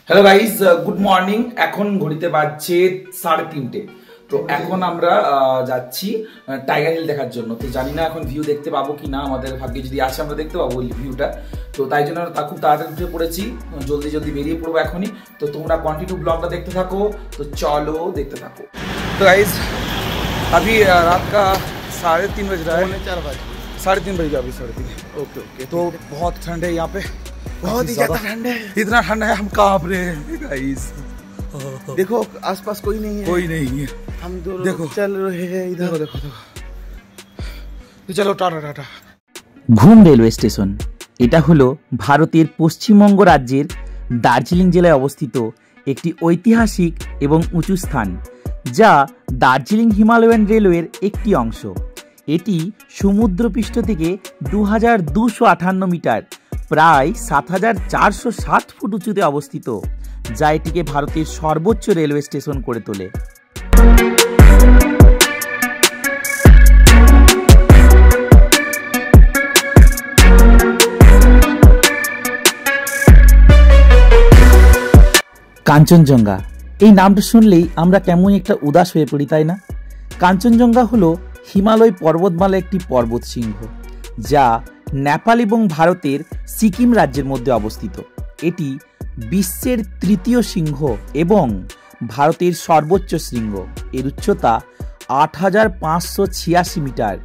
Hello guys, good morning. এখন ঘড়িতে বাজছে 3:30। তো এখন আমরা যাচ্ছি টাইগার হিল দেখার জন্য। তো জানি না এখন ভিউ দেখতে পাবো কিনা, আমাদের ভাগ্যে যদি আসে আমরা দেখতে পাবো ওই ভিউটা। তো তাই জন্য খুব তাড়াতাড়ি উঠে পড়েছি, জলদি জলদি বেরিয়ে পড়বো এখনই। তো তোমরা কন্টিনিউ ব্লগটা দেখতে থাকো। তো চলো দেখতে থাকো। तो गाइस अभी रात का 3:30 बज रहा है, 3:30 बज गया अभी 3:30। Okay okay. तो बहुत ठंड है यहाँ पे, बहुत ही ज्यादा ठंड है। इतना ठंड है हम कांप रहे हैं गाइस। देखो आसपास कोई नहीं है, कोई नहीं है। हम दो देखो चल रहे हैं इधर। देखो देखो। तो चलो टाटा टाटा। ঘুম রেলওয়ে স্টেশন এটা হলো ভারতের পশ্চিমবঙ্গ রাজ্যের দার্জিলিং জেলায় অবস্থিত একটি ঐতিহাসিক এবং উঁচু স্থান, যা দার্জিলিং হিমালয়ান রেলওয়ের একটি অংশ। এটি সমুদ্রপৃষ্ঠ থেকে 2258 মিটার, প্রায় 7407 ফুট উঁচুতে অবস্থিত, যা এটিকে ভারতের সর্বোচ্চ রেলওয়ে স্টেশন করে তোলে। কাঞ্চনজঙ্ঘা এই নামটা শুনলেই আমরা কেমন একটা উদাস হয়ে পড়ি, তাই না? কাঞ্চনজঙ্ঘা হলো হিমালয় পর্বতমালার একটি পর্বত শৃঙ্গ, যা নেপাল এবং ভারতের সিকিম রাজ্যের মধ্যে অবস্থিত। এটি বিশ্বের তৃতীয় শৃঙ্গ এবং ভারতের সর্বোচ্চ শৃঙ্গ। এর উচ্চতা 8586 মিটার,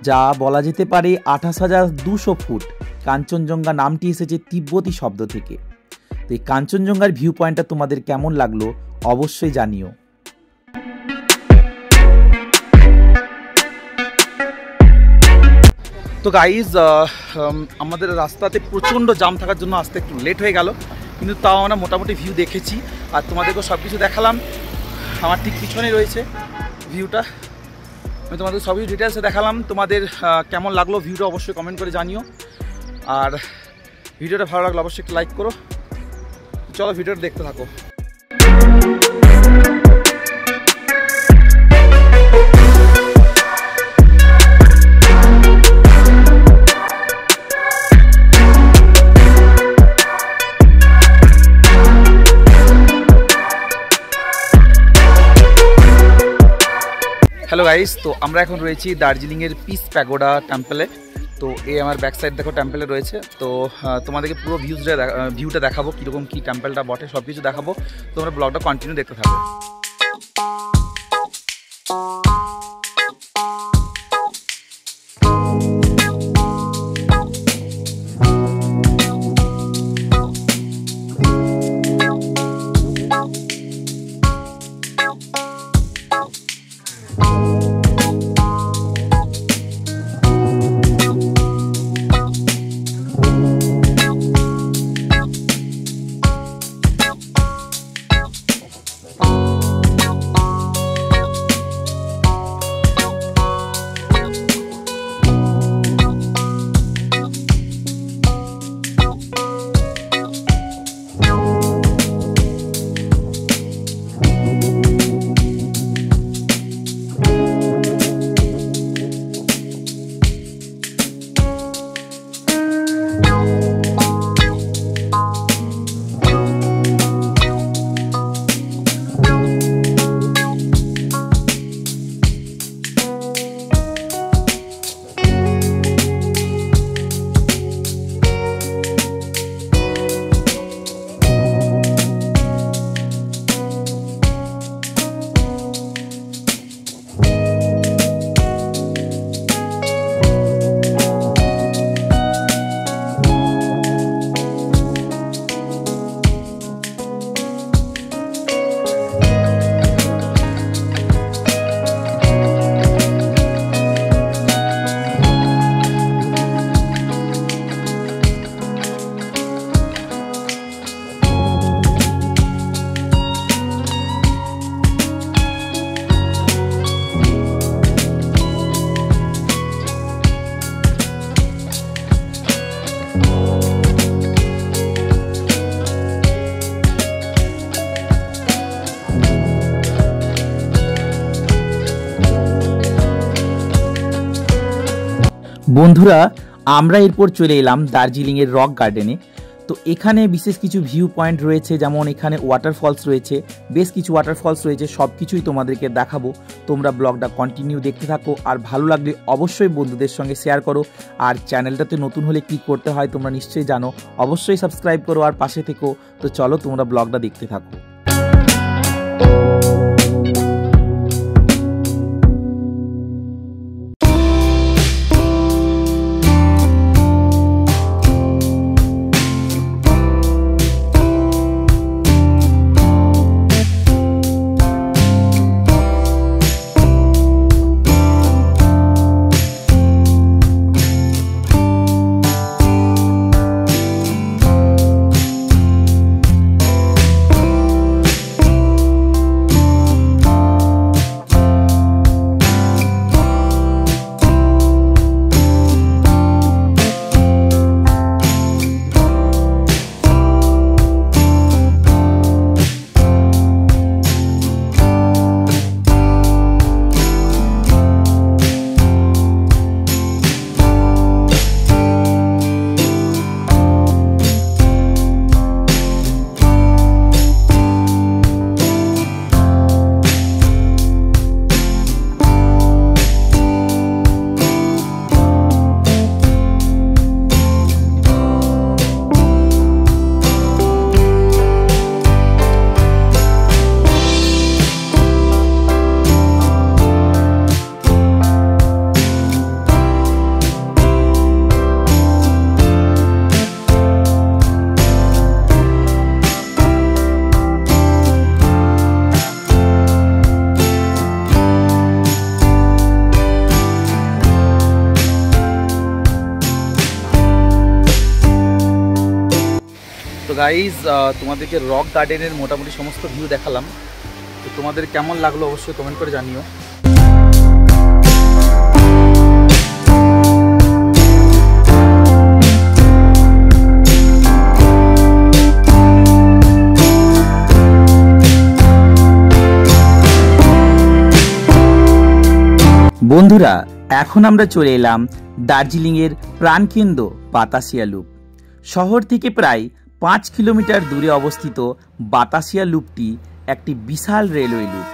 যা বলা যেতে পারে 28200 ফুট। কাঞ্চনজঙ্ঘা নামটি এসেছে তিব্বতী শব্দ থেকে। তো এই কাঞ্চনজঙ্ঘার ভিউ পয়েন্টটা তোমাদের কেমন লাগলো অবশ্যই জানিও। তো গাইজ আমাদের রাস্তাতে প্রচণ্ড জাম থাকার জন্য আসতে একটু লেট হয়ে গেল, কিন্তু তাও আমরা মোটামুটি ভিউ দেখেছি আর তোমাদেরকেও সব কিছু দেখালাম। আমার ঠিক পিছনে রয়েছে ভিউটা, আমি তোমাদের সব কিছু ডিটেলসে দেখালাম। তোমাদের কেমন লাগলো ভিউটা অবশ্যই কমেন্ট করে জানিও, আর ভিডিওটা ভালো লাগলো অবশ্যই একটু লাইক করো। চলো ভিডিওটা দেখতে থাকো। হ্যালো গাইস, তো আমরা এখন রয়েছি দার্জিলিংয়ের পিস প্যাগোডা টেম্পলে। তো এই আমার ব্যাক সাইড দেখো টেম্পলে রয়েছে। তো তোমাদেরকে পুরো ভিউটা দেখাবো, কীরকম কী টেম্পলটা বটে সব কিছু দেখাবো। তোমরা ব্লগটা কন্টিনিউ দেখতে থাকো। বন্ধুরা আমরা এরপর চলে এলাম দার্জিলিংয়ের রক গার্ডেনে। তো তো এখানে বিশেষ কিছু ভিউ পয়েন্ট রয়েছে, যেমন এখানে ওয়াটারফলস রয়েছে, বেশ কিছু ওয়াটারফলস রয়েছে, সব কিছুই তোমাদেরকে দেখাবো। তোমরা ব্লগটা কন্টিনিউ দেখতে থাকো, আর ভালো লাগলে অবশ্যই বন্ধুদের সঙ্গে শেয়ার করো। আর চ্যানেলটাতে নতুন হলে কী করতে হয় তোমরা নিশ্চয়ই জানো, অবশ্যই সাবস্ক্রাইব করো আর পাশে থেকো। তো চলো তোমরা ব্লগটা দেখতে থাকো। তো গাইজ তোমাদেরকে রক গার্ডেনের মোটামুটি সমস্ত ভিউ দেখালাম। তো তোমাদের কেমন লাগলো অবশ্যই কমেন্ট করে জানিও। বন্ধুরা, এখন আমরা চলে এলাম দার্জিলিংয়ের প্রাণকেন্দ্র বাতাসিয়া লুপ। শহর থেকে প্রায় 5 কিলোমিটার দূরে অবস্থিত বাতাসিয়া লুপটি একটি বিশাল রেলওয়ে লুপ,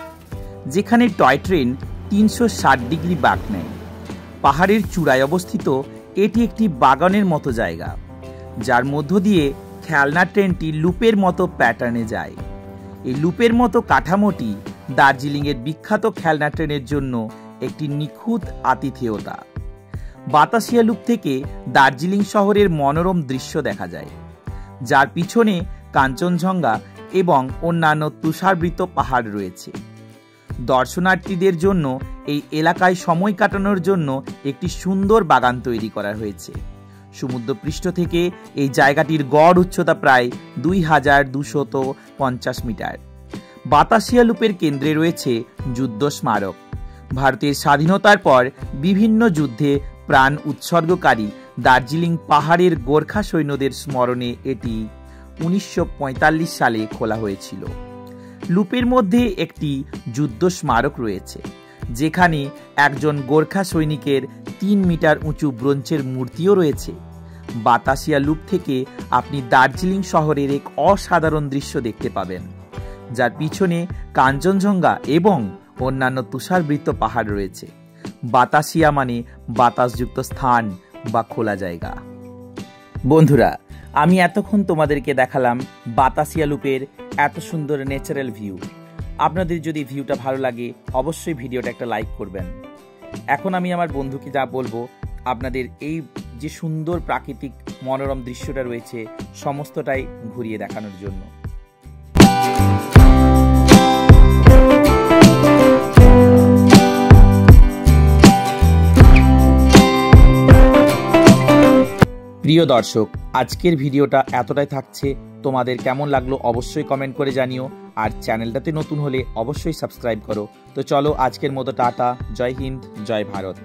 যেখানে টয় ট্রেন 360 ডিগ্রি বাঁক নেয়। পাহাড়ের চূড়ায় অবস্থিত এটি একটি বাগানের মতো জায়গা, যার মধ্য দিয়ে খেলনা ট্রেনটি লুপের মতো প্যাটার্নে যায়। এই লুপের মতো কাঠামোটি দার্জিলিংয়ের বিখ্যাত খেলনা ট্রেনের জন্য একটি নিখুঁত আতিথেয়তা। বাতাসিয়া লুপ থেকে দার্জিলিং শহরের মনোরম দৃশ্য দেখা যায়, যার পিছনে কাঞ্চনজঙ্ঘা এবং অন্যান্য তুষারবৃত পাহাড় রয়েছে। দর্শনার্থীদের জন্য এই এলাকায় সময় কাটানোর জন্য একটি সুন্দর বাগান তৈরি করা হয়েছে। সমুদ্রপৃষ্ঠ থেকে এই জায়গাটির গড় উচ্চতা প্রায় 2250 মিটার। বাতাসিয়া লুপের কেন্দ্রে রয়েছে যুদ্ধ স্মারক। ভারতের স্বাধীনতার পর বিভিন্ন যুদ্ধে প্রাণ উৎসর্গকারী দার্জিলিং পাহাড়ের গোর্খা সৈন্যদের স্মরণে এটি 1945 সালে খোলা হয়েছিল। লুপের মধ্যে একটি যুদ্ধ স্মারক রয়েছে, যেখানে একজন গোর্খা সৈনিকের 3 মিটার উঁচু ব্রোঞ্জের মূর্তিও রয়েছে। বাতাসিয়া লুপ থেকে আপনি দার্জিলিং শহরের এক অসাধারণ দৃশ্য দেখতে পাবেন, যার পিছনে কাঞ্চনজঙ্ঘা এবং অন্যান্য তুষারবৃত পাহাড় রয়েছে। বাতাসিয়া মানে বাতাসযুক্ত স্থান বা খোলা জায়গা। বন্ধুরা, আমি এতক্ষণ তোমাদেরকে দেখালাম বাতাসিয়া লুপের এত সুন্দর ন্যাচারাল ভিউ। আপনাদের যদি ভিউটা ভালো লাগে অবশ্যই ভিডিওটা একটা লাইক করবেন। এখন আমি আমার বন্ধুকে যা বলবো, আপনাদের এই যে সুন্দর প্রাকৃতিক মনোরম দৃশ্যটা রয়েছে সমস্তটাই ঘুরিয়ে দেখানোর জন্য। প্রিয় দর্শক, আজকের ভিডিওটা এতটাই থাকছে। তোমাদের কেমন লাগলো অবশ্যই কমেন্ট করে জানিও, আর চ্যানেলটাতে নতুন হলে অবশ্যই সাবস্ক্রাইব করো। তো চলো আজকের মতো টাটা, জয় হিন্দ, জয় ভারত।